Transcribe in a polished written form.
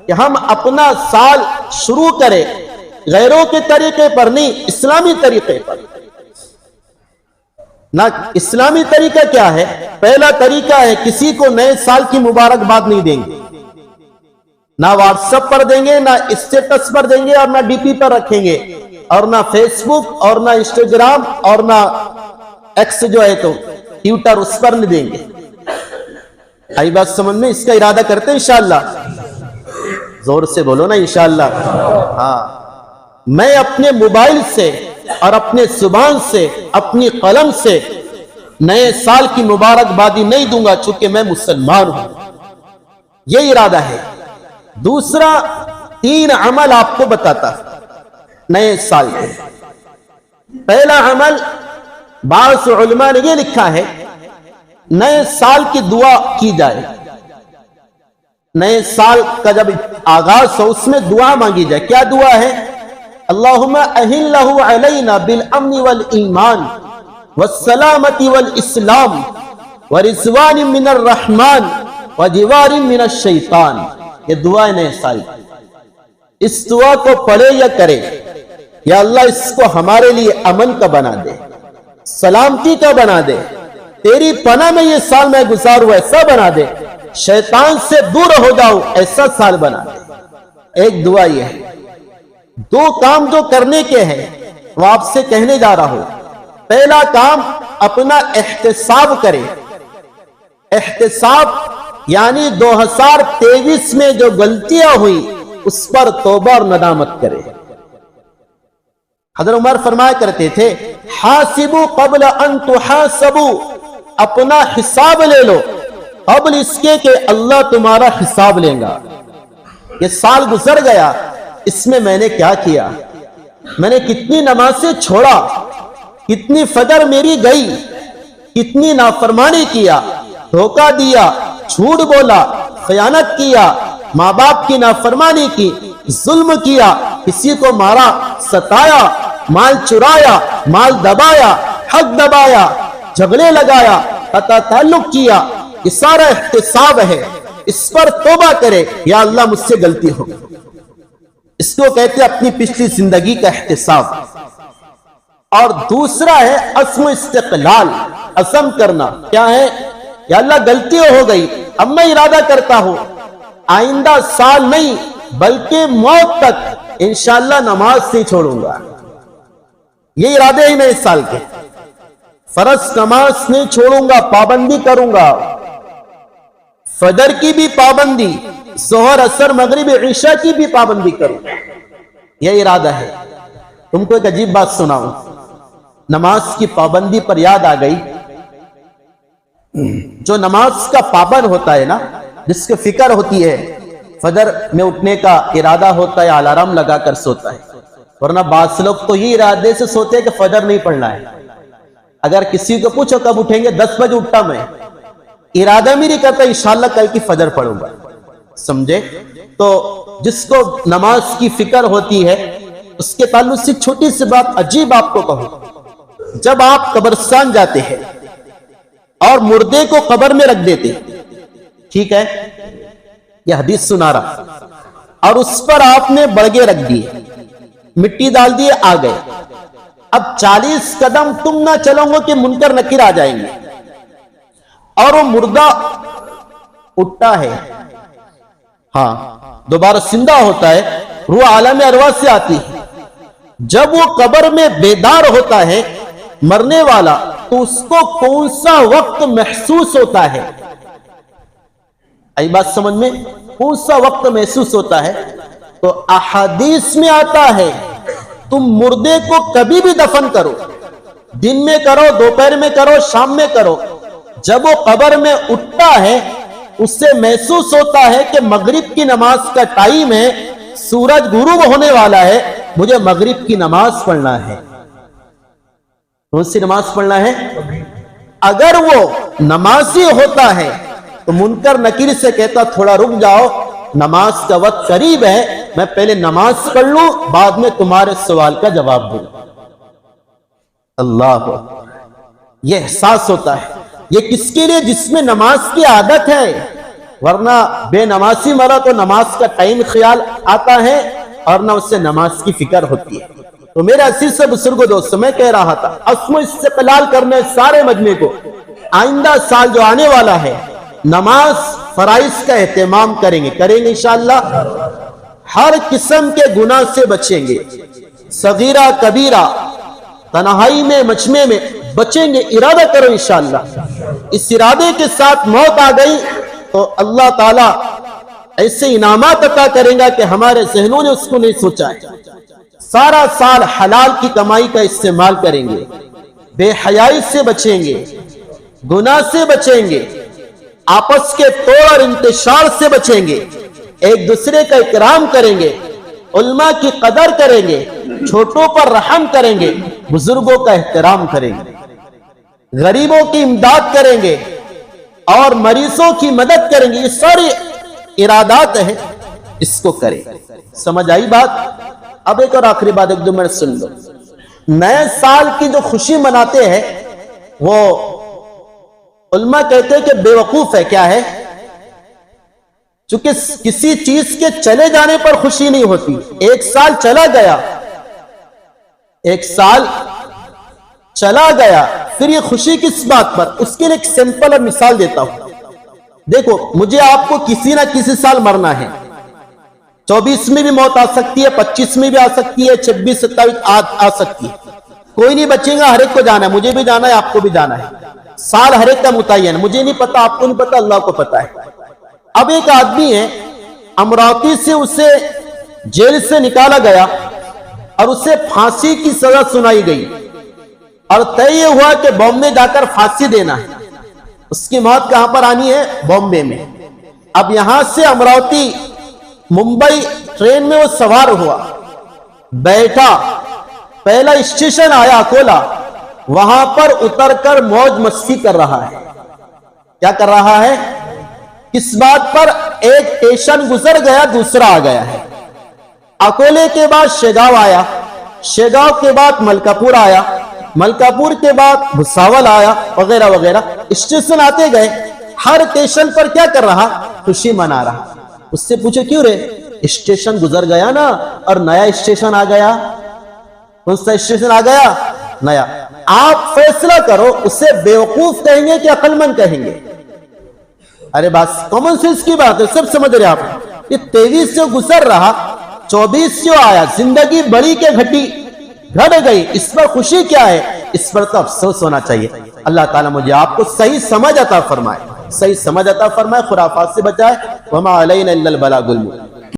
کہ ہم اپنا سال شروع کریں غیروں کے طریقے پر نہیں، اسلامی طریقے پر۔ نہ اسلامی طریقہ کیا ہے؟ پہلا طریقہ ہے کسی کو نئے سال کی مبارکباد نہیں دیں گے، نہ واٹس ایپ پر دیں گے، نہ اسٹیٹس پر دیں گے، اور نہ ڈی پی پر رکھیں گے، اور نہ فیس بک، اور نہ انسٹاگرام، اور نہ ایکس جو ہے تو ٹویٹر، اس پر نہیں دیں گے۔ آئی بات سمجھ میں؟ اس کا ارادہ کرتے ہیں انشاءاللہ؟ زور سے بولو نا انشاءاللہ۔ ہاں، میں اپنے موبائل سے اور اپنے زبان سے، اپنی قلم سے نئے سال کی مبارکبادی نہیں دوں گا، چونکہ میں مسلمان ہوں۔ یہ ارادہ ہے۔ دوسرا 3 عمل آپ کو بتاتا نئے سال کے۔ پہلا عمل، بعض علماء نے یہ لکھا ہے نئے سال کی دعا کی جائے۔ نئے سال کا جب آغاز ہو اس میں دعا مانگی جائے۔ کیا دعا ہے؟ اللہم اہلہ علینا بالامن والایمان والسلامت والاسلام ورضوان من الرحمن وجوار من الشیطان۔ یہ دعا ہے نئے سال کی۔ اس دعا کو پڑھے یا کرے، یا اللہ اس کو ہمارے لیے امن کا بنا دے، سلامتی کا بنا دے، تیری پناہ میں یہ سال میں گزاروں ایسا بنا دے، شیطان سے دور ہو جاؤ ایسا سال بنا دے۔ ایک دعا یہ ہے۔ 2 کام جو کرنے کے ہیں وہ آپ سے کہنے جا رہا ہوں۔ پہلا کام، اپنا احتساب کرے۔ احتساب یعنی 2023 میں جو غلطیاں ہوئی اس پر توبہ اور ندامت کرے۔ حضرت عمر فرمایا کرتے تھے حاسبوا قبل ان تحاسبوا، اپنا حساب لے لو قبل اس کے کہ اللہ تمہارا حساب لے گا۔ یہ سال گزر گیا، اس میں نے کیا کیا؟ میں نے کتنی نمازیں چھوڑا، کتنی فجر میری گئی، کتنی نافرمانی کیا، دھوکہ دیا، جھوٹ بولا، خیانت کیا، ماں باپ کی نافرمانی کی، ظلم کیا، کسی کو مارا، ستایا، مال چرایا، مال دبایا، حق دبایا، جھگڑے لگایا، قطع تعلق کیا۔ یہ سارا احتساب ہے، اس پر توبہ کرے، یا اللہ مجھ سے غلطی ہو۔ اس کو کہتے ہیں اپنی پچھلی زندگی کا احتساب۔ اور دوسرا ہے عزم استقلال، عزم کرنا۔ کیا ہے؟ یا اللہ غلطی ہو گئی، اب میں ارادہ کرتا ہوں آئندہ سال نہیں بلکہ موت تک انشاءاللہ نماز نہیں چھوڑوں گا۔ یہ ارادے ہی نئے سال کے۔ فرض نماز نہیں چھوڑوں گا، پابندی کروں گا، فجر کی بھی پابندی، ظہر عصر مغرب عشاء کی بھی پابندی کروں گا۔ یہ ارادہ ہے۔ تم کو ایک عجیب بات سناؤں، نماز کی پابندی پر یاد آ گئی۔ جو نماز کا پابند ہوتا ہے نا، جس کی فکر ہوتی ہے، فجر میں اٹھنے کا ارادہ ہوتا ہے، الارم لگا کر سوتا ہے، ورنہ بعض لوگ تو یہ ارادے سے سوتے ہیں کہ فجر نہیں پڑھنا ہے۔ اگر کسی کو پوچھو کب اٹھیں گے، 10 بجے اٹھتا میں، ارادہ بھی نہیں کرتا انشاءاللہ کل کی فجر پڑھوں گا۔ سمجھے؟ تو جس کو نماز کی فکر ہوتی ہے، اس کے تعلق سے چھوٹی سی بات عجیب آپ کو کہوں۔ جب آپ قبرستان جاتے ہیں اور مردے کو قبر میں رکھ دیتے، ٹھیک ہے، یہ حدیث سنا رہا، اور اس پر آپ نے بڑگے رکھ دیے، مٹی ڈال دیے، آ گئے۔ اب 40 قدم تم نہ چلو گے کہ منکر نکیر آ جائیں گے، اور وہ مردہ اٹھتا ہے، ہاں دوبارہ زندہ ہوتا ہے، روح عالم ارواح سے آتی ہے۔ جب وہ قبر میں بیدار ہوتا ہے مرنے والا، تو اس کو کون سا وقت محسوس ہوتا ہے؟ آئی بات سمجھ میں؟ کون سا وقت محسوس ہوتا ہے؟ تو احادیث میں آتا ہے تم مردے کو کبھی بھی دفن کرو، دن میں کرو، دوپہر میں کرو، شام میں کرو، جب وہ قبر میں اٹھتا ہے اس سے محسوس ہوتا ہے کہ مغرب کی نماز کا ٹائم ہے، سورج غروب ہونے والا ہے، مجھے مغرب کی نماز پڑھنا ہے۔ کون سی نماز پڑھنا ہے؟ اگر وہ نمازی ہوتا ہے تو منکر نکیر سے کہتا تھوڑا رک جاؤ، نماز کا وقت قریب ہے، میں پہلے نماز پڑھ لوں، بعد میں تمہارے سوال کا جواب دوں۔ اللہ، یہ احساس ہوتا ہے۔ یہ کس کے لیے؟ جس میں نماز کی عادت ہے، ورنہ بے نمازی مرا تو نماز کا ٹائم خیال آتا ہے اور نہ اس سے نماز کی فکر ہوتی ہے۔ تو میرے عزیز سے بزرگوں دوستوں، میں کہہ رہا تھا عزم و استقلال کرنے سارے مجمع کو، آئندہ سال جو آنے والا ہے نماز فرائض کا اہتمام کریں گے انشاءاللہ۔ ہر قسم کے گناہ سے بچیں گے، صغیرہ کبیرہ، تنہائی میں مجمع میں بچیں گے، ارادہ کرو انشاءاللہ۔ اس ارادے کے ساتھ موت آ گئی تو اللہ تعالیٰ ایسے انعامات عطا کریں گا کہ ہمارے ذہنوں نے اس کو نہیں سوچا ہے۔ سارا سال حلال کی کمائی کا استعمال کریں گے، بے حیائی سے بچیں گے، گناہ سے بچیں گے، آپس کے توڑ اور انتشار سے بچیں گے، ایک دوسرے کا اکرام کریں گے، علماء کی قدر کریں گے، چھوٹوں پر رحم کریں گے، بزرگوں کا احترام کریں گے، غریبوں کی امداد کریں گے اور مریضوں کی مدد کریں گے۔ یہ سارے ارادات ہیں، اس کو کریں۔ سمجھ آئی بات؟ اب ایک اور آخری بات ایک دو منٹ سن لو۔ نئے سال کی جو خوشی مناتے ہیں وہ علماء کہتے ہیں کہ بے وقوف ہے۔ کیا ہے؟ چونکہ کسی چیز کے چلے جانے پر خوشی نہیں ہوتی۔ ایک سال چلا گیا، ایک سال چلا گیا، پھر یہ خوشی کس بات پر؟ اس کے لیے ایک سمپل اور مثال دیتا ہوں۔ دیکھو، مجھے آپ کو کسی نہ کسی سال مرنا ہے۔ 24 میں بھی موت آ سکتی ہے، 25 میں بھی آ سکتی ہے، 26 27 آ سکتی ہے۔ کوئی نہیں بچے گا، ہر ایک کو جانا ہے، مجھے بھی جانا ہے، آپ کو بھی جانا ہے۔ سال ہر ایک کا متعین، مجھے نہیں پتا، آپ کو نہیں پتا، اللہ کو پتا ہے۔ اب ایک آدمی ہے، امراوتی سے اسے جیل سے نکالا گیا اور اسے پھانسی کی سزا سنائی گئی اور طے یہ ہوا کہ بامبے جا کر پھانسی دینا ہے۔ اس کی موت کہاں پر آنی ہے؟ بامبے میں۔ اب یہاں سے امراوتی ممبئی ٹرین میں وہ سوار ہوا، بیٹھا، پہلا اسٹیشن آیا اکولا، وہاں پر اتر کر موج مستی کر رہا ہے۔ کیا کر رہا ہے؟ کس بات پر؟ ایک اسٹیشن گزر گیا، دوسرا آ گیا ہے۔ اکولے کے بعد شیگاؤں آیا، شیگاؤں کے بعد ملکاپور آیا، ملکاپور کے بعد بھساول آیا، وغیرہ وغیرہ۔ اسٹیشن آتے گئے، ہر اسٹیشن پر کیا کر رہا؟ خوشی منا رہا۔ اس سے پوچھے کیوں رے؟ اسٹیشن گزر گیا نا اور نیا اسٹیشن آ گیا۔ کون سا اسٹیشن آ گیا؟ نیا۔ آپ فیصلہ کرو، اسے بیوقوف کہیں گے کہ عقل مند کہیں گے؟ ارے بس کامن سینس کی بات ہے، سب سمجھ رہے آپ۔ یہ 23 سے گزر رہا، 24 سے آیا، زندگی بڑی کے گھٹی گھٹ گئی، اس پر خوشی کیا ہے؟ اس پر تو افسوس ہونا چاہیے۔ اللہ تعالیٰ مجھے آپ کو صحیح سمجھ عطا فرمائے، صحیح سمجھ عطا فرمائے، خرافات سے بچائے۔ وما علینا الا البلاغ المبین۔